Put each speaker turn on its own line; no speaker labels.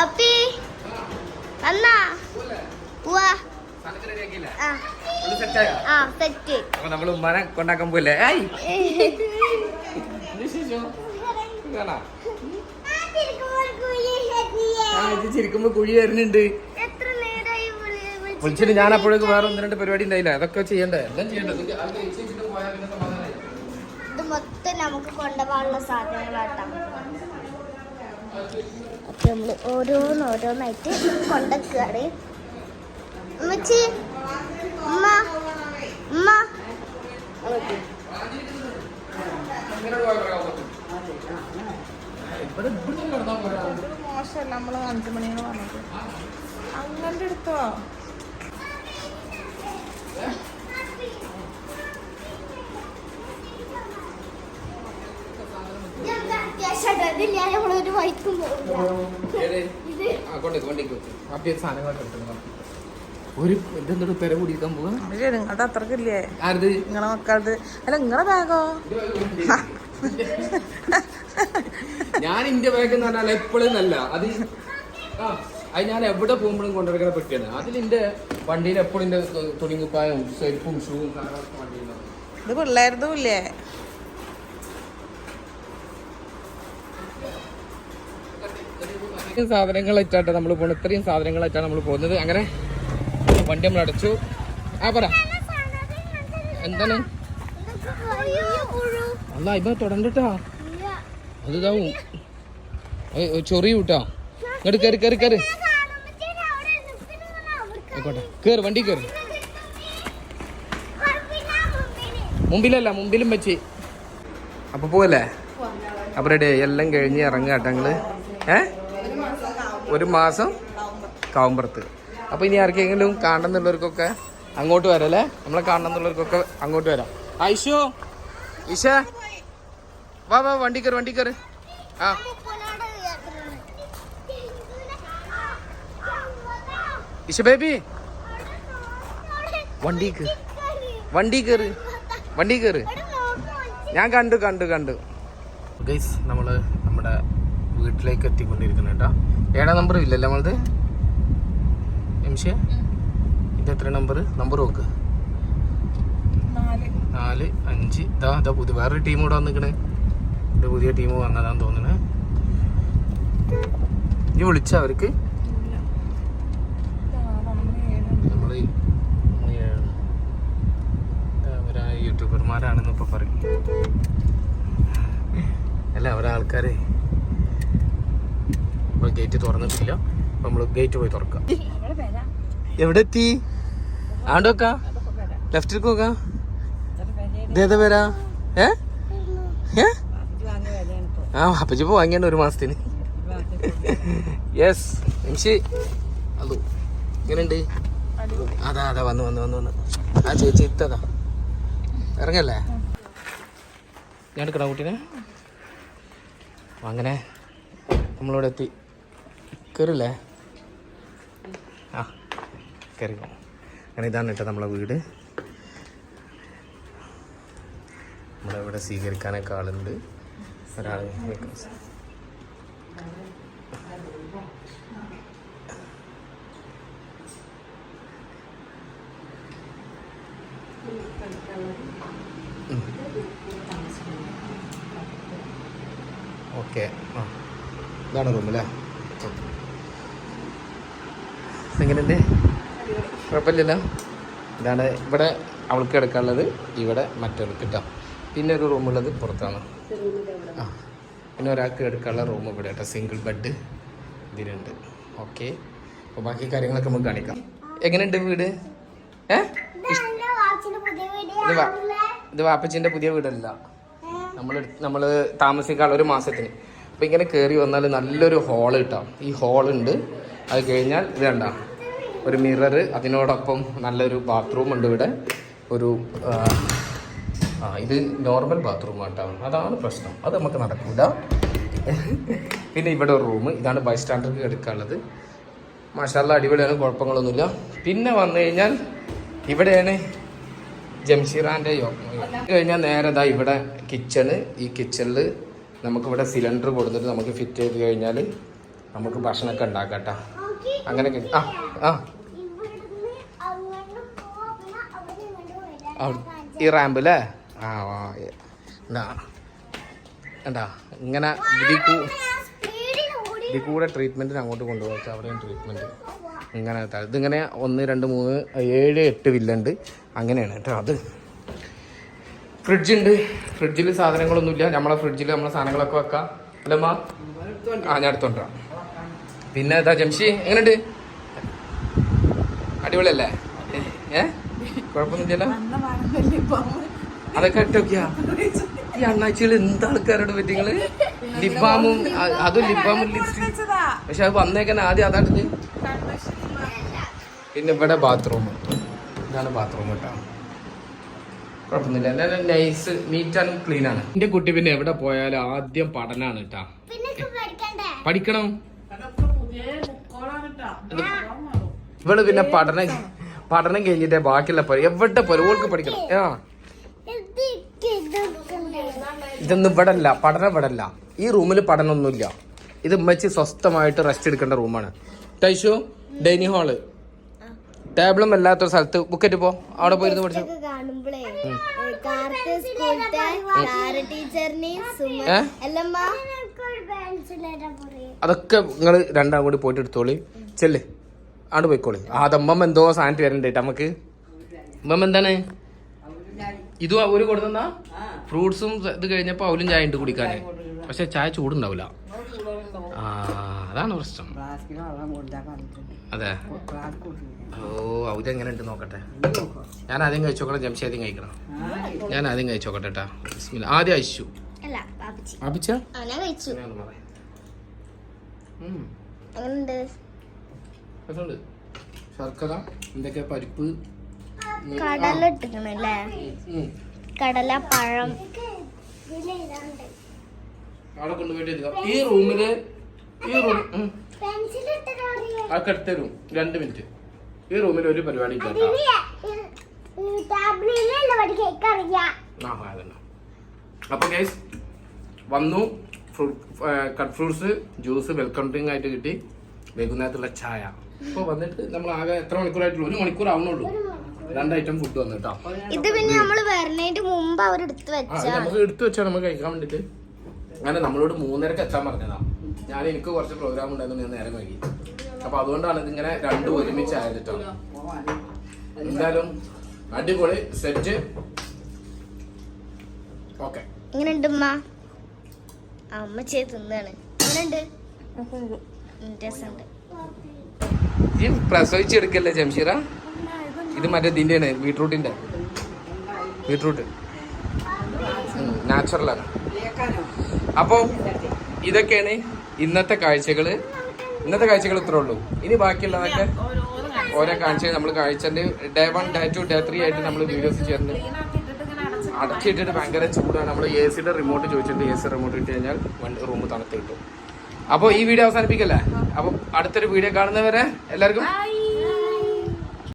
അപ്പി അന്നാ ഉവാ സെറ്റ്
അപ്പൊ നമ്മള് ഉമ്മാനെ കൊണ്ടാക്കാൻ പോയില്ലേ ഇത് ചിരിക്കുമ്പോ കുഴി വരുന്നുണ്ട്. വിളിച്ചിട്ട് ഞാൻ അപ്പോഴേക്ക് വേറെ 1-2 പരിപാടി ഉണ്ടായില്ല. അതൊക്കെ ചെയ്യണ്ടേ, എല്ലാം ചെയ്യണ്ടേ.
ഇത് മൊത്തം നമുക്ക് കൊണ്ടുപോകാനുള്ള സാധനങ്ങളാട്ടാ. അപ്പൊ നമ്മള് ഓരോന്നായിട്ട് കൊണ്ടുവയ്ക്കുകയാണ്. ഉമ്മച്ചി ഉമ്മ ഉമ്മ
മോശമല്ല. നമ്മള് 5 മണിയാണ് പറഞ്ഞത്. അങ്ങനെ എടുത്തോ.
നമ്മളൊരു വൈക്കും
ഒരു ഇതെന്തോ പെര കുടിക്കാൻ പോവാ.
നിങ്ങളുടെ അത്രക്കില്ലേ നിങ്ങളെ മക്കളത്? അല്ല നിങ്ങളെ ബാഗോ?
ഞാൻ ഇന്റെ ബാഗ് എന്ന് പറഞ്ഞാൽ എപ്പോഴും നല്ല അത് ഞാൻ എവിടെ പോകുമ്പോഴും കൊണ്ടുവരുന്ന പെട്ടിയാണ്. അതിലെന്റെ വണ്ടിയിൽ എപ്പോഴും എന്റെ തുണിക്കുപ്പായും സെൽഫും ഷൂവും വണ്ടിയിലുണ്ടാവും.
ഇത് പിള്ളേരതും ഇല്ലേ?
സാധനങ്ങളായിട്ടാണ് നമ്മൾ പോകുന്നത്. ഇത്രയും സാധനങ്ങളായിട്ടാണ് നമ്മൾ പോകുന്നത്. അങ്ങനെ വണ്ടി നമ്മൾ അടച്ചു. പറ എന്താണ് അല്ല ഇപ്പൊ തുടങ്ങട്ടാ, അത് ഇതാവും ചൊറിയും കേട്ടോ. ഇങ്ങോട്ട് കയറി കയറി കയറി ആയിക്കോട്ടെ, കേറ് വണ്ടി കയറി. മുമ്പിലല്ല, മുമ്പിലും വെച്ച്. അപ്പൊ പോവല്ലേ? അപ്പൊ റെഡി എല്ലാം കഴിഞ്ഞ് ഇറങ്ങുക കേട്ടോ ഞങ്ങള്. 1 മാസം കാവുമ്പുറത്ത്. അപ്പൊ ഇനി ആർക്കെങ്കിലും കാണണമെന്നുള്ളവർക്കൊക്കെ അങ്ങോട്ട് വരാം അല്ലേ? നമ്മളെ കാണണമെന്നുള്ളവർക്കൊക്കെ അങ്ങോട്ട് വരാം. ഐഷു ഇഷ വാ വാ, വണ്ടി കയറി വണ്ടി കയറി. ഇഷ ബേബി വണ്ടി കയറി വണ്ടി കയറി വണ്ടി കയറി. ഞാൻ കണ്ടു കണ്ടു കണ്ടു ഗൈസ്. നമ്മള് നമ്മുടെ വീട്ടിലേക്ക് എത്തിക്കൊണ്ടിരിക്കുന്നുണ്ടാ. 7 നമ്പർ ഇല്ലല്ലോ നമ്മളത്. ഇത് എത്ര നമ്പർ നോക്ക്? 4 5. ഇതാ പുതിയ വേറൊരു ടീം ഇവിടെ വന്നിക്കണേ. ഒരു പുതിയ ടീം വന്നതാന്ന് തോന്നണേ. ഇനി വിളിച്ച അവർക്ക് നമ്മള് അവരാ യൂട്യൂബർമാരാണെന്ന് ഇപ്പൊ പറയും. അല്ല അവരാൾക്കാരെ ഗേറ്റ് തുറന്നിട്ടില്ല. അപ്പൊ നമ്മള് ഗേറ്റ് പോയി തുറക്കാം. എവിടെ എത്തി? ആണ്ട് വെക്കാം, ലെഫ്റ്റിലേക്ക് നോക്കാം. ഇതേതാ പേരാ? അപ്പച്ചി ഇപ്പൊ വാങ്ങിയാണ് 1 മാസത്തിന്. യെസ് അതോ ഇങ്ങനെയുണ്ട്. അതാ വന്ന് ആ ചേച്ചി ഇത്തതാ ഇറങ്ങല്ലേ? ഞാൻ എടുക്കണ കുട്ടീനെ. അങ്ങനെ നമ്മളിവിടെ എത്തി. കയറില്ലേ? കയറിക്കോ. അങ്ങനെ ഇതാണ് കേട്ടോ നമ്മളെ വീട്. നമ്മളിവിടെ സ്വീകരിക്കാനൊക്കെ ആളുണ്ട്. ഒരാൾ ഓക്കെ. ഇതാണ് റൂമല്ലേ? എങ്ങനെയുണ്ട്? കുഴപ്പമില്ലല്ലോ. ഇതാണ് ഇവിടെ അവൾക്ക് കിടക്കാനുള്ളത്. ഇവിടെ മറ്റവൾക്ക് കേട്ടോ. പിന്നെ ഒരു റൂമുള്ളത് പുറത്താണ്. പിന്നെ ഒരാൾക്ക് എടുക്കാനുള്ള റൂം ഇവിടെ കേട്ടോ. സിംഗിൾ ബെഡ് ഇതിനുണ്ട്. ഓക്കെ. അപ്പോൾ ബാക്കി കാര്യങ്ങളൊക്കെ നമുക്ക് കാണിക്കാം. എങ്ങനെയുണ്ട് വീട്? ഇത് വാപ്പച്ചിൻ്റെ പുതിയ വീടല്ല. നമ്മൾ താമസിക്കാനുള്ള 1 മാസത്തിന്. അപ്പോൾ ഇങ്ങനെ കയറി വന്നാൽ നല്ലൊരു ഹോള് കിട്ടാം. ഈ ഹോളുണ്ട്. അത് കഴിഞ്ഞാൽ ഇത് കണ്ട ഒരു മിറർ, അതിനോടൊപ്പം നല്ലൊരു ബാത്റൂം ഉണ്ട് ഇവിടെ. ഒരു ഇത് നോർമൽ ബാത്റൂം ആയിട്ടാണ്. അതാണ് പ്രശ്നം. അത് നമുക്ക് നടക്കില്ല. പിന്നെ ഇവിടെ ഒരു റൂം. ഇതാണ് ബൈ സ്റ്റാൻഡർക്ക് എടുക്കാനുള്ളത്. മാഷാഅല്ലാഹ് അടിപൊളിയാണ്, കുഴപ്പങ്ങളൊന്നുമില്ല. പിന്നെ വന്നു കഴിഞ്ഞാൽ ഇവിടെയാണ് ജംഷീറാൻ്റെ കഴിഞ്ഞാൽ നേരെ ഇതാ ഇവിടെ കിച്ചണ്. ഈ കിച്ചണിൽ നമുക്കിവിടെ സിലിണ്ടർ കൊടുത്തിട്ട് നമുക്ക് ഫിറ്റ് ചെയ്ത് കഴിഞ്ഞാൽ നമുക്ക് ഭക്ഷണമൊക്കെ ഉണ്ടാക്കട്ടാ. അങ്ങനെയൊക്കെ ആ ആ ഈ റാമ്പ് അല്ലേ? ആ എന്താ എന്താ ഇങ്ങനെ ഇതിൽ കൂടെ ട്രീറ്റ്മെൻറ്റിന് അങ്ങോട്ട് കൊണ്ടുപോകാം. അവിടെയും ട്രീറ്റ്മെൻറ്റ് ഇങ്ങനെ ഇതിങ്ങനെ 1 2 3 7 8 വില്ലുണ്ട്. അങ്ങനെയാണ് കേട്ടോ. അത് ഫ്രിഡ്ജുണ്ട്. ഫ്രിഡ്ജിൽ സാധനങ്ങളൊന്നുമില്ല. നമ്മളെ ഫ്രിഡ്ജിൽ നമ്മളെ സാധനങ്ങളൊക്കെ വെക്കാം അല്ലമ്മ? ആ ഞാൻ എടുത്തോണ്ടാ. പിന്നെ ഇതാ ജംഷി എങ്ങനെയുണ്ട്? അടിപൊളിയല്ലേ? കുഴപ്പമൊന്നുമില്ലല്ലോ? അതൊക്കെ ഇട്ടോക്കിയാ ഈ അണ്ണാഴ്ചകൾ എന്താ ആൾക്കാരോട് പറ്റിങ്ങള് ലിബാമും അതും ലിബാമും ലിപ്സ്റ്റിക്. പക്ഷെ അത് വന്നേക്കാൻ ആദ്യം അതാട്ടിട്ട്. പിന്നെ ഇവിടെ ബാത്റൂം. ഇതാണ് ബാത്റൂം കേട്ടോ. കുഴപ്പമൊന്നുമില്ല. എല്ലാവരും നൈസ് നീറ്റ് ആൻഡ് ക്ലീൻ ആണ്. എന്റെ കുട്ടി പിന്നെ എവിടെ പോയാലും ആദ്യം പഠനമാണ് കേട്ടാ. പഠിക്കണം. ഇവള് പിന്നെ പഠനം കഴിഞ്ഞിട്ടേ ബാക്കിയുള്ള എവിടെ പോലെ ഓൾക്ക് പഠിക്കണം. ഇതൊന്നും ഇവിടെ അല്ല, പഠനം ഇവിടെ അല്ല. ഈ റൂമിൽ പഠനമൊന്നുമില്ല. ഇത് ഉമ്മച്ചി സ്വസ്ഥമായിട്ട് റെസ്റ്റ് എടുക്കേണ്ട റൂമാണ്. ടൈഷു ഡൈനിങ് ഹാള് ടേബിളും അല്ലാത്തൊരു സ്ഥലത്ത് ബുക്കറ്റ് പോ, അവിടെ പോയിരുന്നു പഠിച്ചു. അതൊക്കെ നിങ്ങൾ രണ്ടാം കൂടി പോയിട്ട് എടുത്തോളി. ചെല്ല് അവിടെ പോയിക്കോളി. അതമ്മ എന്തോ സാധനം വരണ്ടേട്ട് നമുക്ക്. അമ്മ എന്താണ് ഇതും അവര് കൊടുത്താ ഫ്രൂട്ട്സും ഇത് കഴിഞ്ഞപ്പോ അവലും ചായ ഉണ്ട് കുടിക്കാന്. പക്ഷെ ചായ ചൂടുണ്ടാവില്ല. ആ അതാണ് പ്രശ്നം. അതെ. ഓ അവര് എങ്ങനെ ഉണ്ട് നോക്കട്ടെ. ഞാൻ ആദ്യം കഴിച്ചോക്കട്ടെ. ജംഷി ആദ്യം കഴിക്കണം. ഞാൻ ആദ്യം കഴിച്ചോക്കട്ടെ കേട്ടാ. ആദ്യം അയച്ചു ശർക്കര എന്തൊക്കെ പരിപ്പ്
കടല ഇട്ടിക്കണല്ലേ? കടല പഴം
അവിടെ കൊണ്ടുപോയിട്ട് ഈ റൂമില് അതൊക്കെ എടുത്തരും 2 മിനിറ്റ്. ഈ റൂമിൽ ഒരു പരിപാടി ഇല്ല. അപ്പൊ ഗൈസ് വന്നു. Cut fruits juice welcome drink ആയിട്ട് കിട്ടി. വൈകുന്നേരത്തുള്ള ചായ. ഇപ്പൊ വന്നിട്ട് നമ്മൾ ആകെ എത്ര മണിക്കൂറായിട്ടുള്ളൂ? 1 മണിക്കൂർ ആവണുള്ളൂ. 2 ഐറ്റം ഫുഡ് വന്നു കേട്ടോ.
ഇത് പിന്നെ നമ്മള് വരണേന്റെ മുമ്പ് അവർ എടുത്തു
വെച്ചാ നമുക്ക് കഴിക്കാൻ വേണ്ടിട്ട്. അങ്ങനെ നമ്മളോട് 3:30 എത്താൻ പറഞ്ഞതാ. എനിക്ക് കുറച്ച് പ്രോഗ്രാം ഉണ്ടായിരുന്നു, ഞാൻ നേരം വൈകി. അപ്പൊ അതുകൊണ്ടാണ് ഇതിങ്ങനെ 2 ഒരുമിച്ച് ആയതിട്ടോ. എന്തായാലും അടിപൊളി സെറ്റ്. ഓക്കെ
ഇങ്ങനെയുണ്ട് ഉമ്മ. അമ്മ തിന്നാണ്. എങ്ങനെയുണ്ട്? രസമുണ്ട്.
ഈ പ്രസവിച്ചെടുക്കല്ലേ ജംഷീറ? ഇത് മറ്റേ ഇതിൻ്റെയാണ്, ബീട്രൂട്ടിന്റെ. ബീട്രൂട്ട് നാച്ചുറലാണ്. അപ്പോൾ ഇതൊക്കെയാണ് ഇന്നത്തെ കാഴ്ചകള്. ഇത്രേ ഉള്ളൂ. ഇനി ബാക്കിയുള്ളതൊക്കെ ഓരോ കാഴ്ചകൾ നമ്മൾ കാഴ്ചന്റെ ഡേ 1 ഡേ 2 ഡേ 3 ആയിട്ട് നമ്മൾ വീഡിയോസ് ചെയ്യുന്നുണ്ട്. അടച്ചിട്ടിട്ട് ഭയങ്കര ചൂടാണ്. നമ്മൾ AC റിമോട്ട് ചോദിച്ചിട്ട് AC റിമോട്ട് ഇട്ട് കഴിഞ്ഞാൽ റൂം തണുത്ത് കിട്ടും. അപ്പോൾ ഈ വീഡിയോ അവസാനിപ്പിക്കല്ലേ? അപ്പോൾ അടുത്തൊരു വീഡിയോ കാണുന്നവരെ എല്ലാവർക്കും